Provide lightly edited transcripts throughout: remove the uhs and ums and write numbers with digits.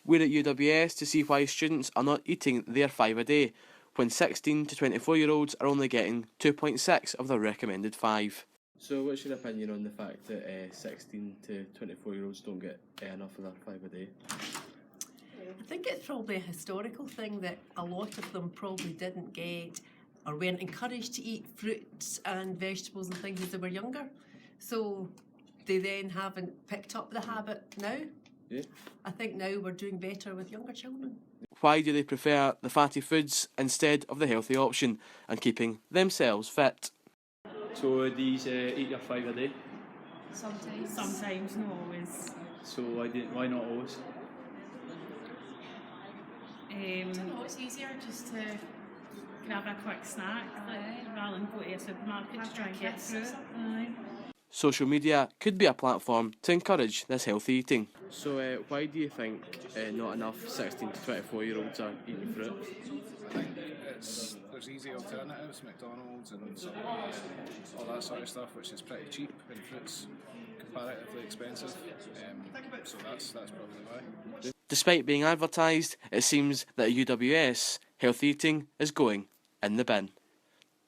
We're at UWS to see why students are not eating their 5 a day, when 16 to 24-year-olds are only getting 2.6 of their recommended 5. So what's your opinion on the fact that 16 to 24-year-olds don't get enough of their 5 a day? I think it's probably a historical thing that a lot of them probably didn't get or weren't encouraged to eat fruits and vegetables and things as they were younger. So they then haven't picked up the habit now. Yeah. I think now we're doing better with younger children. Why do they prefer the fatty foods instead of the healthy option and keeping themselves fit? So do you eat your 5 a day? Sometimes, not always. So why not always? I don't know, it's easier just to grab a quick snack rather than go to a supermarket to try and get fruit. Social media could be a platform to encourage this healthy eating. So why do you think not enough 16 to 24-year-olds are eating fruit? I think there's easy alternatives, McDonald's and all that sort of stuff, which is pretty cheap, and fruit's comparatively expensive. So that's probably why. Despite being advertised, it seems that at UWS, healthy eating is going in the bin.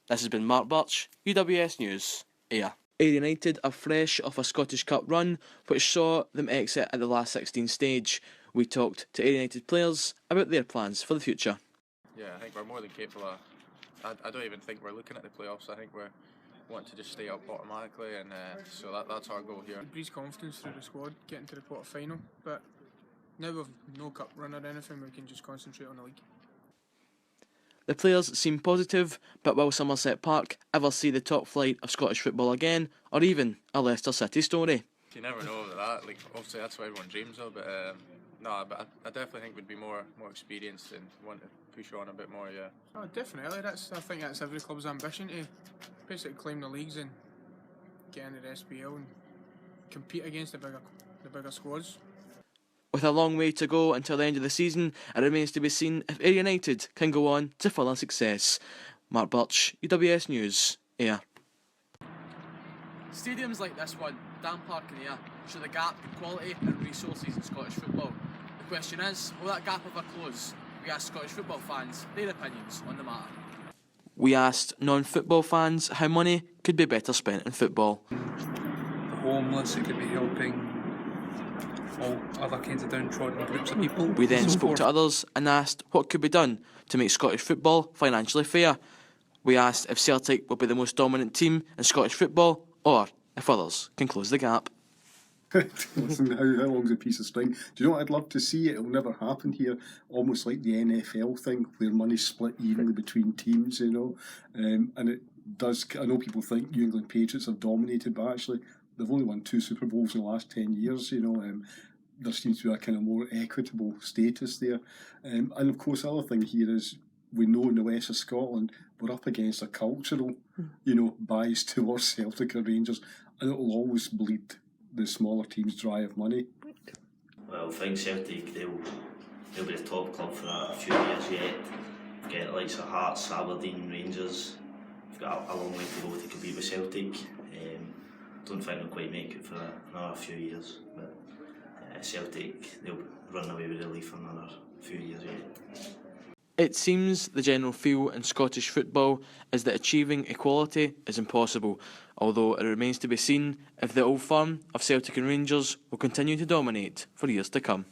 This has been Marc, UWS News, Ayr. Ayr United are fresh off a Scottish Cup run, which saw them exit at the last 16 stage. We talked to Ayr United players about their plans for the future. Yeah, I think we're more than capable of. I don't even think we're looking at the playoffs. I think we're wanting to just stay up automatically, and so that's our goal here. It breeds confidence through the squad, getting to the quarter final. But now we've no cup run or anything, we can just concentrate on the league. The players seem positive, but will Somerset Park ever see the top flight of Scottish football again, or even a Leicester City story? You never know that. Like, obviously, that's what everyone dreams of. But but I definitely think we'd be more experienced and want to push on a bit more. Yeah. Oh, definitely. I think that's every club's ambition to basically claim the leagues and get into the SPL and compete against the bigger squads. With a long way to go until the end of the season, it remains to be seen if Ayr United can go on to further success. Marc Birch, UWS News, Ayr. Stadiums like this one, Dam Park and Ayr, show the gap in quality and resources in Scottish football. The question is, will that gap ever close? We asked Scottish football fans their opinions on the matter. We asked non-football fans how money could be better spent in football. The homeless, it could be helping all other kinds of downtrodden groups of people. We then spoke to others and asked what could be done to make Scottish football financially fair. We asked if Celtic will be the most dominant team in Scottish football or if others can close the gap. Listen, how long's a piece of string? Do you know what I'd love to see? It'll never happen here. Almost like the NFL thing, where money's split evenly between teams, you know. And it does. I know people think New England Patriots have dominated, but actually they've only won 2 Super Bowls in the last 10 years. You know, there seems to be a kind of more equitable status there. And of course, the other thing here is we know in the west of Scotland we're up against a cultural, you know, bias towards Celtic or Rangers, and it will always bleed the smaller teams dry of money. Well, I think Celtic, they'll be a top club for a few years yet. Get the likes of Hearts, Aberdeen, Rangers. We've got a long way to go to compete with Celtic. Don't think they'll quite make it for another few years. But Celtic, they'll run away with the league for another few years yet. It seems the general feel in Scottish football is that achieving equality is impossible, although it remains to be seen if the old firm of Celtic and Rangers will continue to dominate for years to come.